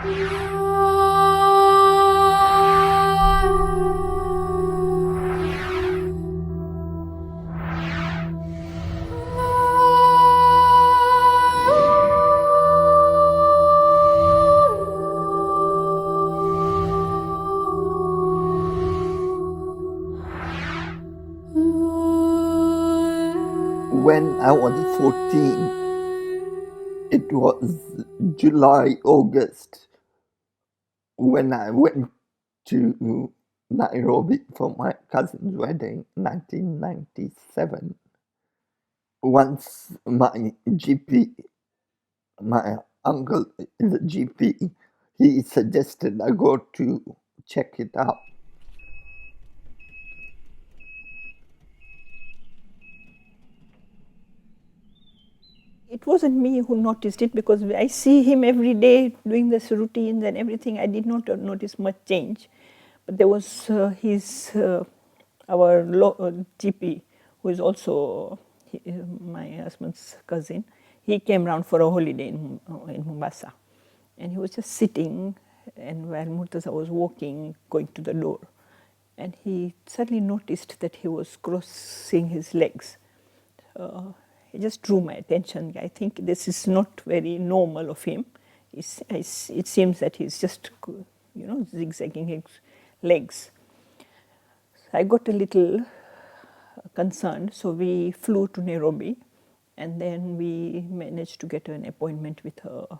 When I was 14, it was July, August, when I went to Nairobi for my cousin's wedding, 1997. Once my GP, my uncle is a GP, he suggested I go to check it out. It wasn't me who noticed it, because I see him every day doing this routines and everything. I did not notice much change. But there was our GP, who is also my husband's cousin. He came round for a holiday in Mombasa. And he was just sitting, and while Murtaza was walking, going to the door, and he suddenly noticed that he was crossing his legs. It just drew my attention. I think this is not very normal of him. It seems that he's just, zigzagging his legs. So I got a little concerned. So we flew to Nairobi, and then we managed to get an appointment with a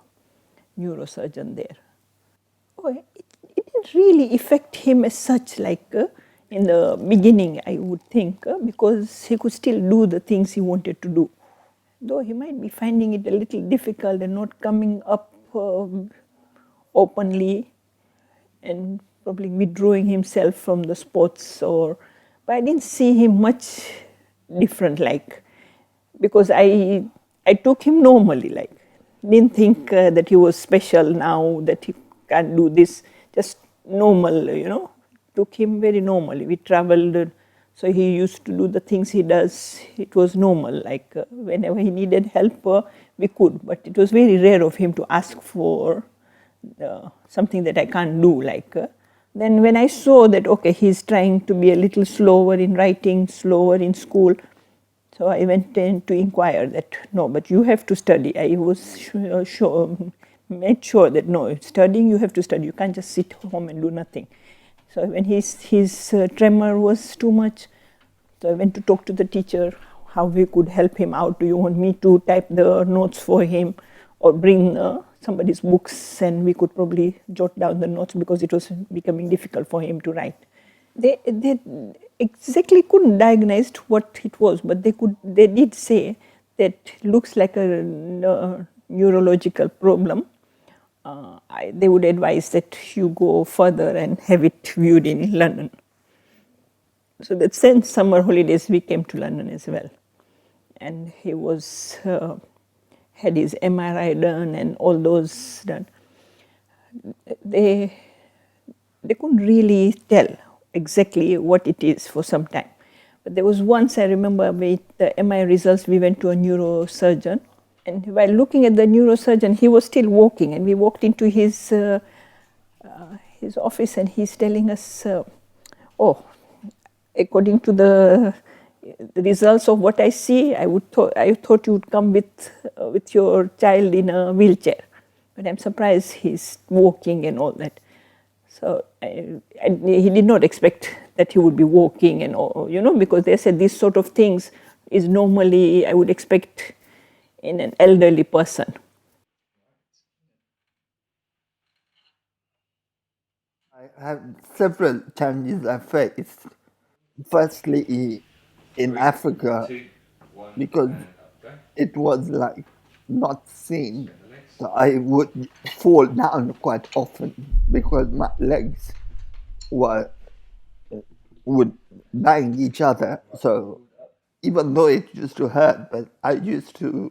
neurosurgeon there. It didn't really affect him as such, like in the beginning, I would think, because he could still do the things he wanted to do. Though he might be finding it a little difficult and not coming up openly, and probably withdrawing himself from the sports, but I didn't see him much different, like, because I took him normally, like, didn't think that he was special now, that he can't do this, just normal, took him very normally. We traveled, so he used to do the things he does. It was normal, like whenever he needed help, we could, but it was very rare of him to ask for something that I can't do, like. Then when I saw that, okay, he's trying to be a little slower in writing, slower in school, so I went in to inquire that, no, but you have to study. I was made sure that, no, studying, you have to study. You can't just sit home and do nothing. So when his tremor was too much, so I went to talk to the teacher, how we could help him out. Do you want me to type the notes for him, or bring somebody's books, and we could probably jot down the notes, because it was becoming difficult for him to write. They exactly couldn't diagnose what it was, but they did say that looks like a neurological problem. They would advise that you go further and have it viewed in London. So that since summer holidays, we came to London as well. And he was had his MRI done and all those done. They couldn't really tell exactly what it is for some time. But there was once, I remember, with the MRI results, we went to a neurosurgeon. And while looking at the neurosurgeon, he was still walking, and we walked into his office, and he's telling us, according to the results of what I see, I thought you would come with your child in a wheelchair, but I'm surprised he's walking and all that. So he did not expect that he would be walking and all, because they said these sort of things is normally, I would expect, in an elderly person. I have several challenges I faced. Firstly, in Africa, because it was like not seen, so I would fall down quite often because my legs would bang each other. So even though it used to hurt, but I used to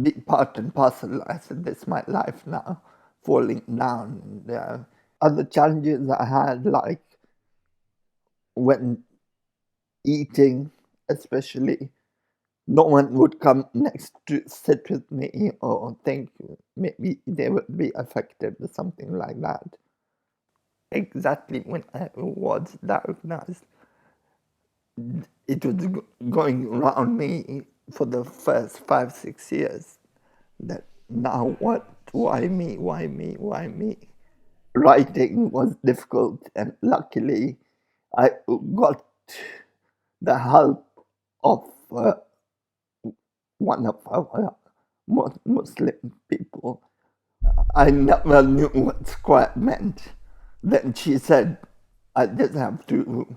be part and parcel. I said, this is my life now, falling down. Other challenges I had, like when eating, especially no one would come next to sit with me or think maybe they would be affected or something like that. Exactly when I was diagnosed, it was going around me for the first 5, 6 years that now what? Why me? Why me? Why me? Writing was difficult, and luckily, I got the help of one of our Muslim people. I never knew what square meant. Then she said, I just have to,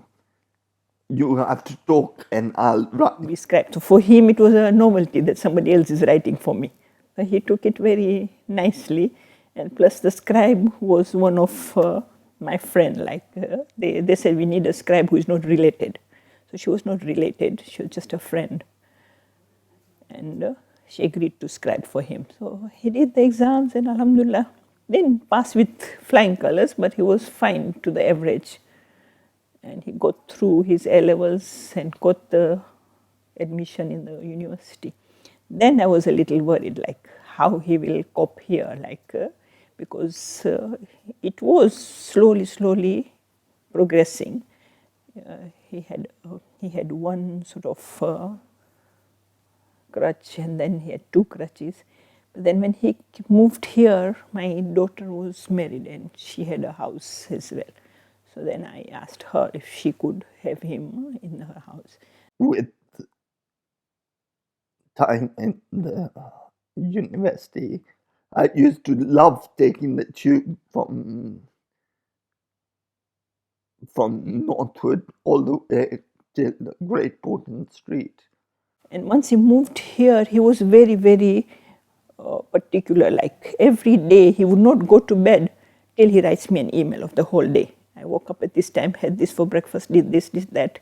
you have to talk and I'll write. Be scribed. So for him, it was a novelty that somebody else is writing for me. But he took it very nicely, and plus the scribe was one of my friend. Like they said, we need a scribe who is not related. So she was not related; she was just a friend, and she agreed to scribe for him. So he did the exams, and Alhamdulillah, didn't pass with flying colors, but he was fine to the average, and he got through his A levels and got the admission in the university. Then I was a little worried, like how he will cope here, like because it was slowly progressing. He had one sort of crutch, and then he had two crutches. But then when he moved here, my daughter was married and she had a house as well. So then I asked her if she could have him in her house. With time in the university, I used to love taking the tube from Northwood all the way till the Great Portland Street. And once he moved here, he was very particular. Like every day, he would not go to bed till he writes me an email of the whole day. I woke up at this time, had this for breakfast, did this, that,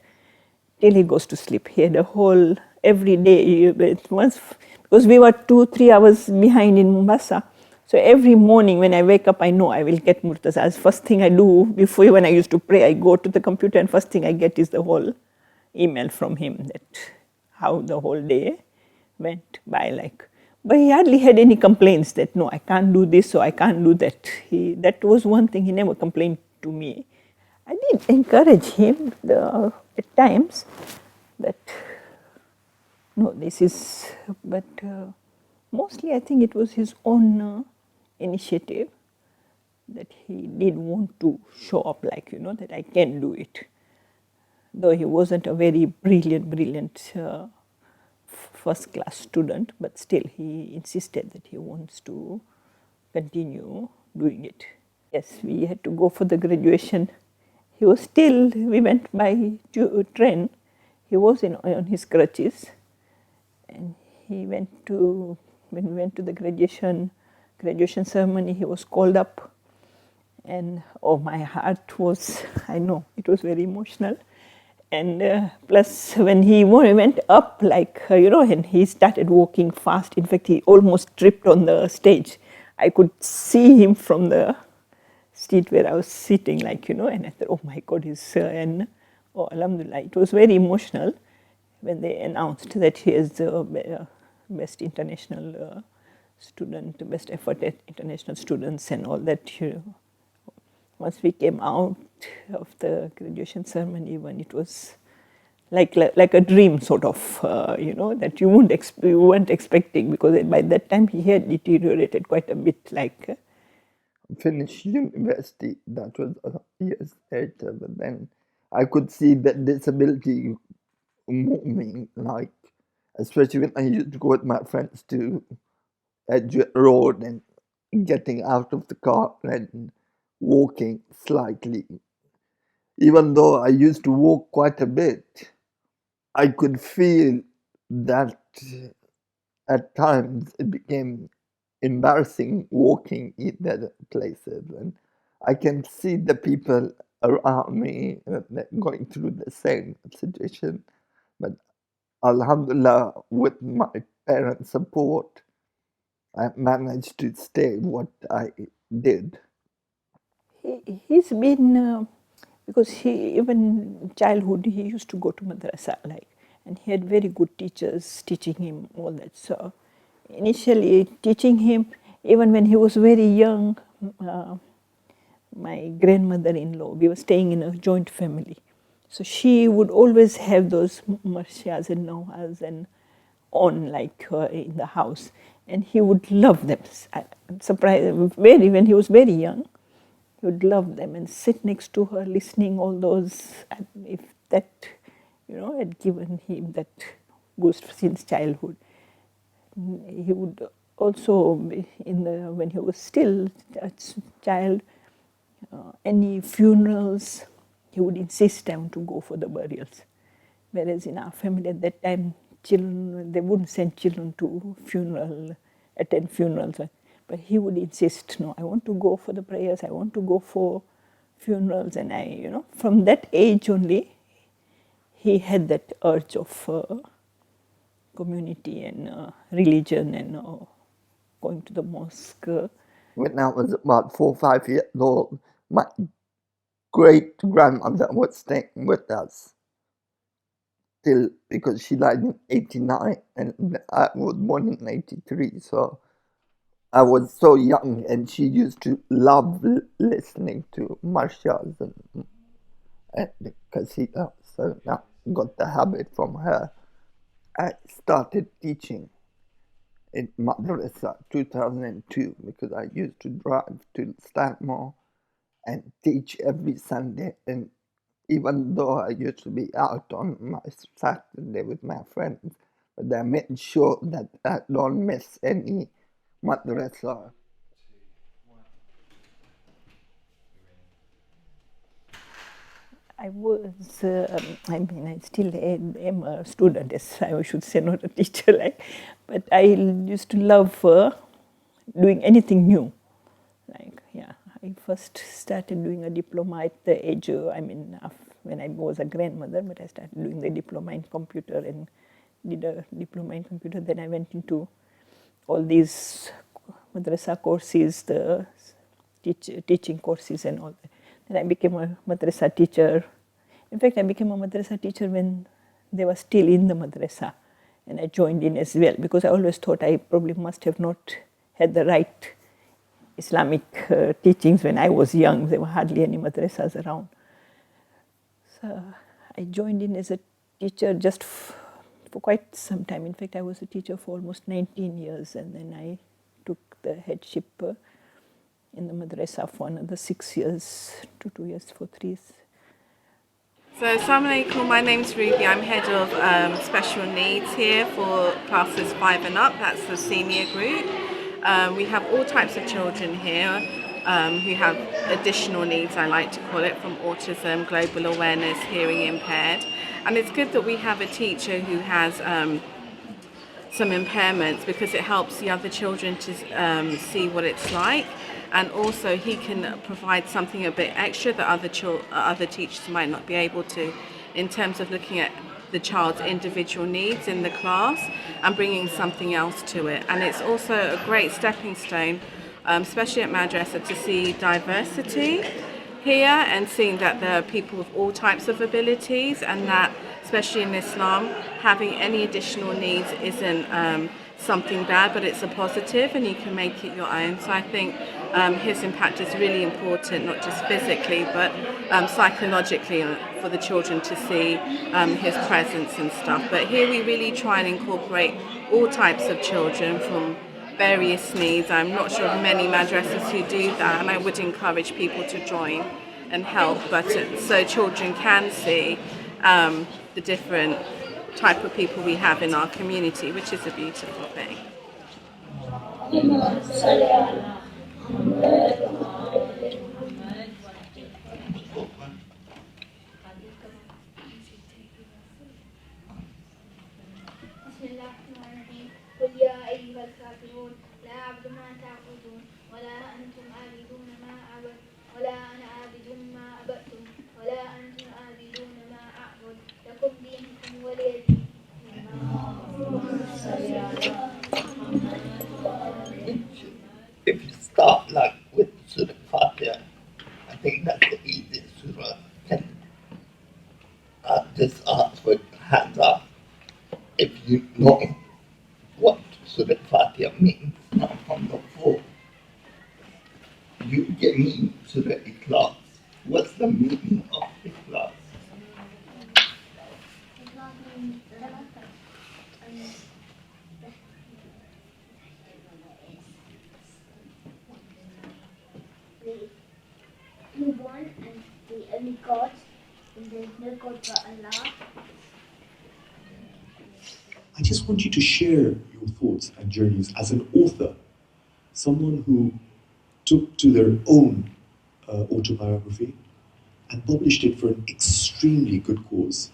till he goes to sleep. He had a whole, every day, once, because we were 2-3 hours behind in Mombasa. So every morning when I wake up, I know I will get Murtaza's. First thing I do, before when I used to pray, I go to the computer and first thing I get is the whole email from him, that how the whole day went by. Like, but he hardly had any complaints that no, I can't do this or I can't do that. That was one thing, he never complained to me. I did encourage him at times that no, this is, but mostly I think it was his own initiative that he did want to show up, like, that I can do it. Though he wasn't a very brilliant first class student, but still he insisted that he wants to continue doing it. Yes, we had to go for the graduation. He was still, we went by train. He was on his crutches, and he went to, when we went to the graduation ceremony, he was called up, and oh, my heart was, I know, it was very emotional. And plus, when he went up, like, and he started walking fast. In fact, he almost tripped on the stage. I could see him from the seat where I was sitting, like, and I thought, oh my God, and oh, Alhamdulillah, it was very emotional when they announced that he is the best international student, best effort at international students and all that. Once we came out of the graduation ceremony, when it was like a dream sort of, that you weren't expecting, because by that time he had deteriorated quite a bit. Like Finished university, that was years later, but then I could see that disability moving, like, especially when I used to go with my friends to Edgware Road and getting out of the car and walking slightly. Even though I used to walk quite a bit, I could feel that at times it became embarrassing walking in the places, and I can see the people around me going through the same situation. But Alhamdulillah, with my parents' support, I managed to stay what I did. he's been, because he, even childhood, he used to go to madrasa, like, and he had very good teachers teaching him all that. So initially teaching him, even when he was very young, my grandmother-in-law, we were staying in a joint family. So she would always have those marshas and nohas and on like in the house, and he would love them. I'm surprised, very when he was very young, he would love them and sit next to her, listening all those. If that, had given him that boost since childhood. He would also, when he was still a child, any funerals, he would insist on to go for the burials. Whereas in our family at that time, children, they wouldn't send children to attend funerals. But he would insist, no, I want to go for the prayers, I want to go for funerals. And from that age only, he had that urge of community and religion and going to the mosque. When I was about 4 or 5 years old, my great grandmother was staying with us till, because she died in 89 and I was born in 83. So I was so young, and she used to love listening to marshals and the qasida. So I got the habit from her. I started teaching in madrasa 2002 because I used to drive to Stanmore and teach every Sunday. And even though I used to be out on my Saturday with my friends, but I made sure that I don't miss any madrasa. I was, I still am a student, as I should say, not a teacher, but I used to love doing anything new. I first started doing a diploma at the age, when I was a grandmother, but I started doing the diploma in computer and did a diploma in computer. Then I went into all these madrasa courses, the teaching courses and all that. Then I became a madrasa teacher. In fact, I became a madrasa teacher when they were still in the madrasa, and I joined in as well, because I always thought I probably must have not had the right Islamic teachings when I was young. There were hardly any madrasas around. So I joined in as a teacher just for quite some time. In fact, I was a teacher for almost 19 years, and then I took the headship in the madrasa for another 6 years to 2 years for 3 years. So, Assalamu alaikum, my name's Ruby. I'm head of special needs here for classes 5 and up. That's the senior group. We have all types of children here who have additional needs, I like to call it, from autism, global awareness, hearing impaired. And it's good that we have a teacher who has some impairments, because it helps the other children to see what it's like. And also he can provide something a bit extra that other teachers might not be able to, in terms of looking at the child's individual needs in the class and bringing something else to it. And it's also a great stepping stone, especially at madrasa, to see diversity here and seeing that there are people with all types of abilities, and that, especially in Islam, having any additional needs isn't something bad, but it's a positive and you can make it your own. So I think his impact is really important, not just physically, but psychologically, for the children to see his presence and stuff. But here we really try and incorporate all types of children from various needs. I'm not sure of many madrasas who do that, and I would encourage people to join and help, but so children can see the different type of people we have in our community, which is a beautiful thing. قل يا أيها الكافرون لا أعبد ما تعبدون ولا أنتم عابدون ما أعبد ولا أنا عابد ما عبدتم ولا أنتم عابدون ما أعبد لكم دينكم ولي دين. If you start like with Surah Fatiha, I think that's the easiest surah. Can just ask for hands up. get me to the ikhlas. What's the meaning of ikhlas? You one and the only God, and there's no God but Allah. I just want you to share your thoughts and journeys as an author, someone who took to their own autobiography and published it for an extremely good cause.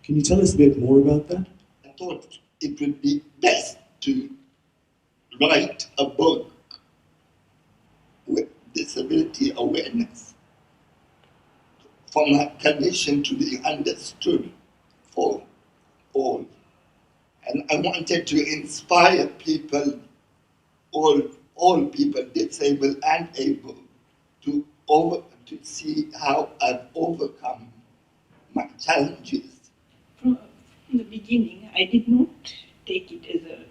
Can you tell us a bit more about that? I thought it would be best to write a book with disability awareness for my condition to be understood for all. And I wanted to inspire people, all people, disabled and able, to see how I've overcome my challenges. From the beginning, I did not take it as they're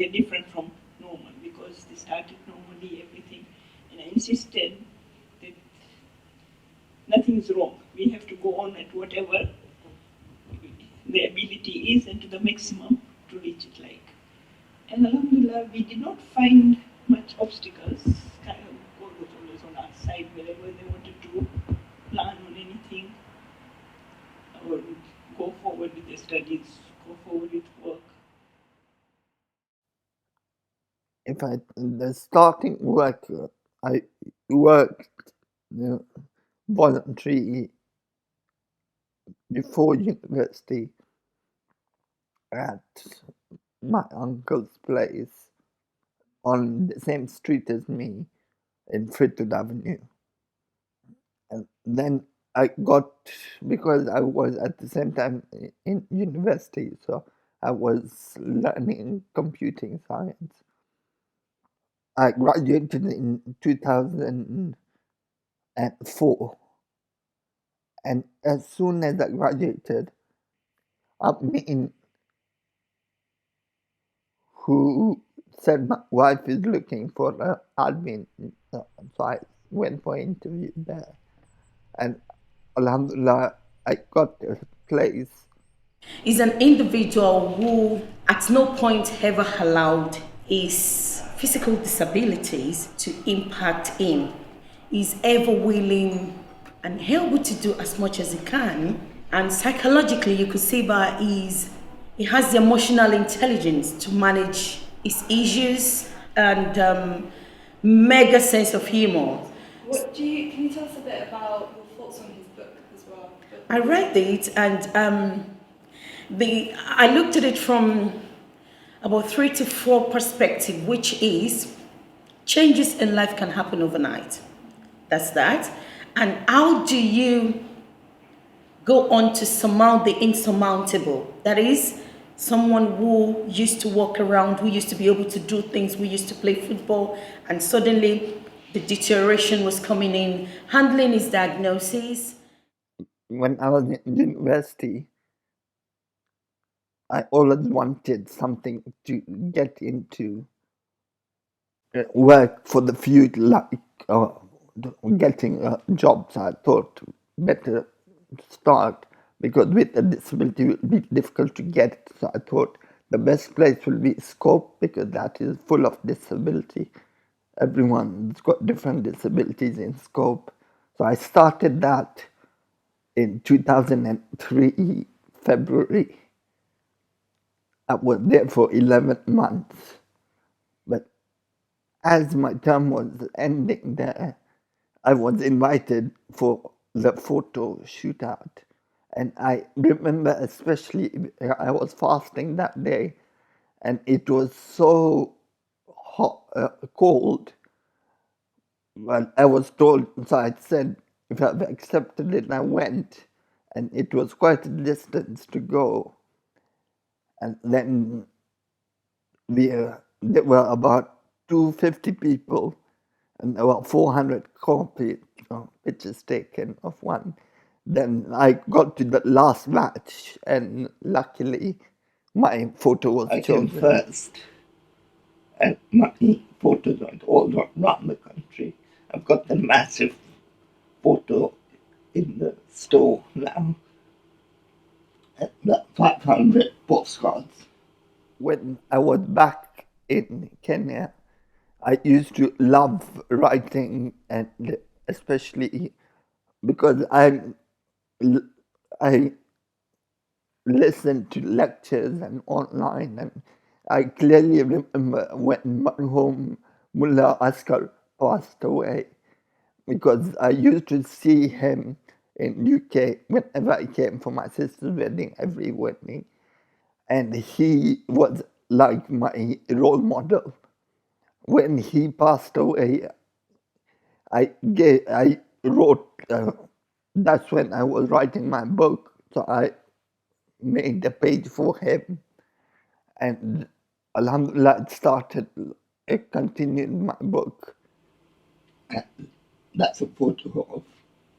different from normal, because they started normally, everything. And I insisted that nothing is wrong. We have to go on at whatever the ability is and to the maximum to reach it like. And alhamdulillah, we did not find much obstacles. Kind of God was always on our side wherever they wanted to plan on anything or go forward with their studies, go forward with work. The starting work, I worked voluntary before university at my uncle's place on the same street as me in Fritwood Avenue. And then I got, because I was at the same time in university, so I was learning computing science. I graduated in 2004, and as soon as I graduated, Amin, who said my wife is looking for an admin, so I went for an interview there, and alhamdulillah, I got a place. Is an individual who at no point ever allowed his physical disabilities to impact him. He's ever willing and able to do as much as he can. And psychologically, you could say that he has the emotional intelligence to manage his issues and mega sense of humor. Can you tell us a bit about your thoughts on his book as well? I read it and I looked at it from about 3 to 4 perspective, which is changes in life can happen overnight. That's that. And how do you go on to surmount the insurmountable? That is, someone who used to walk around, who used to be able to do things, who used to play football, and suddenly the deterioration was coming in, handling his diagnosis. When I was in university, I always wanted something to get into, work for the future, like getting a job. So I thought better start, because with a disability it will be difficult to get. So I thought the best place will be Scope, because that is full of disability. Everyone's got different disabilities in Scope. So I started that in 2003, February. I was there for 11 months. But as my term was ending there, I was invited for the photo shootout. And I remember especially, I was fasting that day, and it was so hot, cold. Well, I was told, so I said, if I've accepted it, I went, and it was quite a distance to go. And then there were about 250 people, and about 400 copies, pictures taken of one. Then I got to the last match, and luckily my photo was chosen first. And my photos went all around the country. I've got the massive photo in the store now. And the 500 postcards. When I was back in Kenya, I used to love writing, and especially because I listen to lectures and online, and I clearly remember when Marhum Mullah Askar passed away, because I used to see him in UK whenever I came for my sister's wedding, every wedding, and he was like my role model. When he passed away, I wrote. That's when I was writing my book, so I made a page for him, and Alhamdulillah, it continued my book. And that's a photo of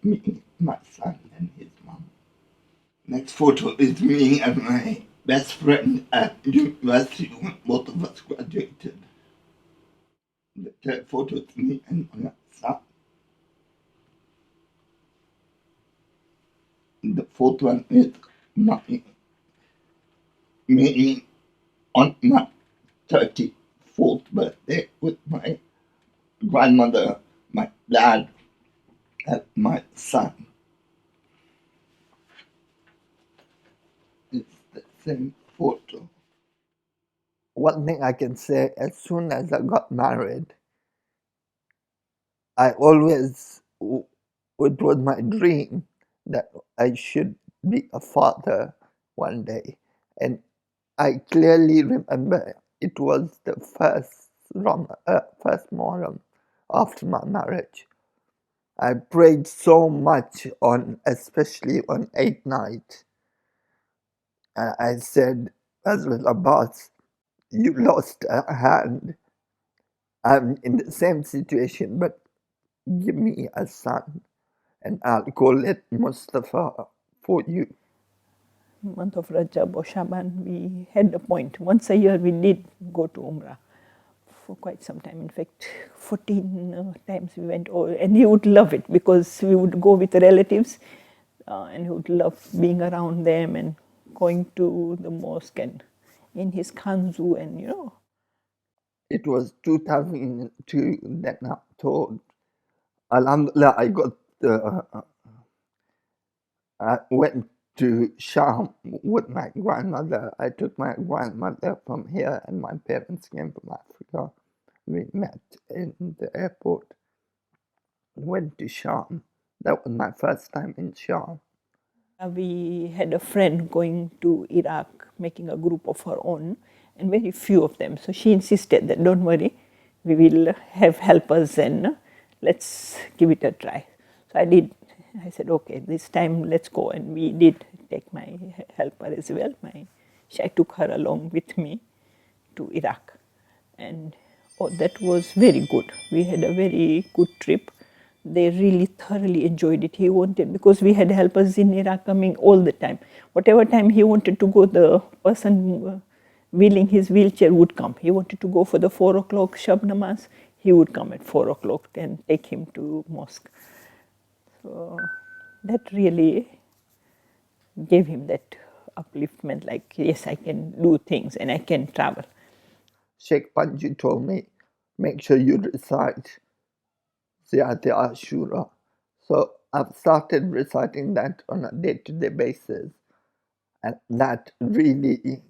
me, my son, and his mom. Next photo is me and my best friend at university when both of us graduated. The third photo is me and my son. The fourth one is me on my 34th birthday with my grandmother, my dad, and my son. It's the same photo. One thing I can say, as soon as I got married, I always, it was my dream that I should be a father one day. And I clearly remember it was the first Muharram after my marriage. I prayed so much especially on 8th night. I said, Hazrat Abbas, you lost a hand. I'm in the same situation, but give me a son, and I'll call it Mustafa for you. Month of Rajab or Shaban, we had a point. Once a year, we did go to Umrah for quite some time. In fact, 14 times we went over, and he would love it because we would go with the relatives, and he would love being around them and going to the mosque and in his kanzu, and It was 2002 that I told. Alhamdulillah, I went to Sham with my grandmother. I took my grandmother from here, and my parents came from Africa. We met in the airport, went to Sham. That was my first time in Sham. We had a friend going to Iraq, making a group of her own, and very few of them. So she insisted that don't worry, we will have helpers and let's give it a try. So I did. I said, okay, this time let's go, and we did take my helper as well. I took her along with me to Iraq, and that was very good. We had a very good trip. They really thoroughly enjoyed it. He wanted, because we had helpers in Iraq coming all the time. Whatever time he wanted to go, the person wheeling his wheelchair would come. He wanted to go for the 4 o'clock Shab Namaz, he would come at 4 o'clock and take him to mosque. So that really gave him that upliftment, like, yes, I can do things and I can travel. Sheikh Panji told me, make sure you recite Ziyat Ashura. So I've started reciting that on a day-to-day basis, and that really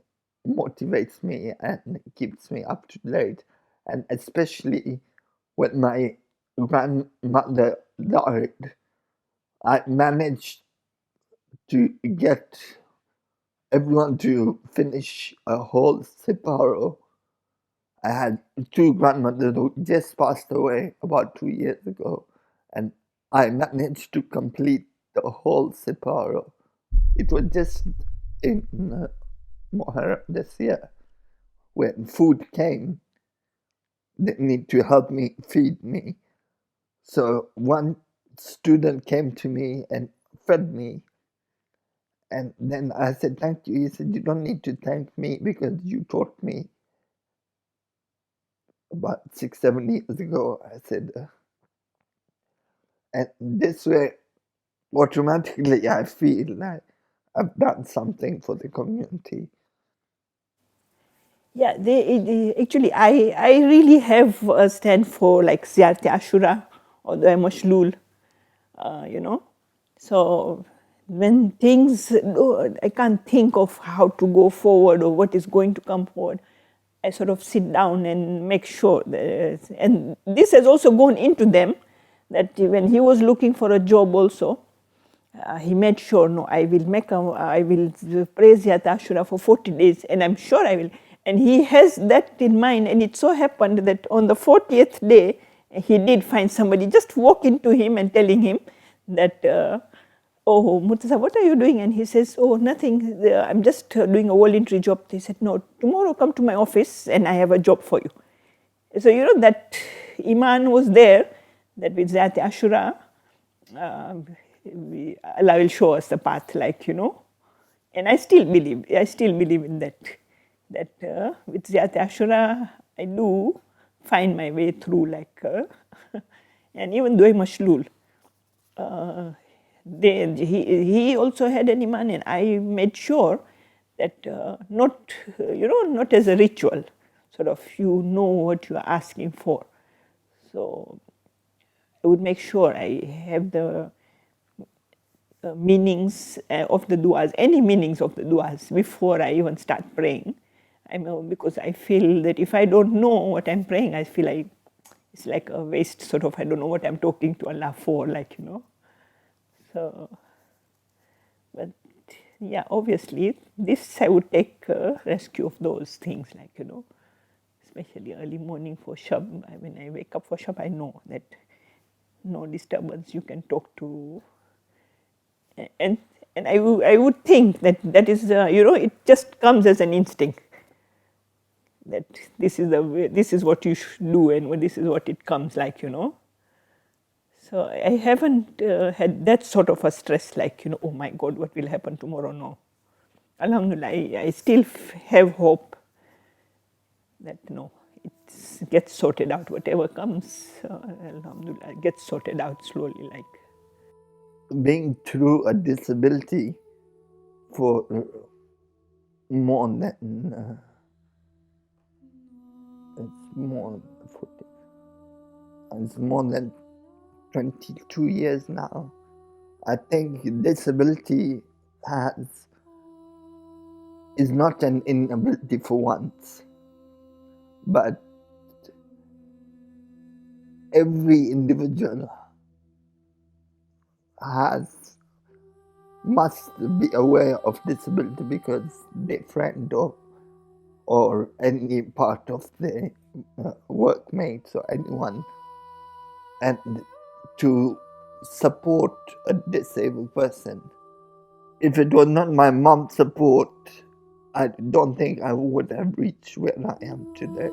motivates me and keeps me up to date. And especially when my grandmother died, I managed to get everyone to finish a whole Siparo. I had two grandmothers who just passed away about 2 years ago, and I managed to complete the whole Siparo. It was just in Muharram this year. When food came, they need to help me feed me. So one student came to me and fed me. And then I said, thank you. He said, you don't need to thank me because you taught me about 6-7 years ago. I said, And this way, automatically, I feel like I've done something for the community. Yeah, actually, I really have a stand for like Ziyarti Ashura or the Mashlul, you know. So when things, I can't think of how to go forward or what is going to come forward, I sort of sit down and make sure that, and this has also gone into them, that when he was looking for a job also, he made sure, no, I will praise Yat Ashura for 40 days, and I'm sure I will. And he has that in mind, and it so happened that on the 40th day, he did find somebody, just walk into him and telling him that, oh, Murtaza, what are you doing? And he says, oh, nothing, I'm just doing a voluntary job. They said, no, tomorrow come to my office and I have a job for you. So, you know, that Iman was there, that with Zat Ashura, Allah will show us the path, like, you know. And I still believe in that, with Zat Ashura, I do find my way through, like, and even though Mashlul, he also had an Iman, and I made sure that not, you know, not as a ritual, sort of, you know what you are asking for. So I would make sure I have the meanings of the du'as, any meanings of the du'as before I even start praying. Because I feel that if I don't know what I'm praying, I feel like it's like a waste, sort of, I don't know what I'm talking to Allah for, like, you know. So, but yeah, obviously, this I would take rescue of those things, like, you know, especially early morning for Shab. When I wake up for Shab, I know that no disturbance, you can talk to. And I would think that that is, you know, it just comes as an instinct, that this is the way, this is what you should do, and this is what it comes, like, you know. So I haven't had that sort of a stress, like, you know, oh my God, what will happen tomorrow? No. Alhamdulillah, I still have hope that no, it gets sorted out. Whatever comes, Alhamdulillah, it gets sorted out slowly, like. Being through a disability for more than it's more than 22 years now. I think disability is not an inability for once, but every individual must be aware of disability, because their friend or any part of the workmates or anyone, and to support a disabled person. If it was not my mom's support, I don't think I would have reached where I am today.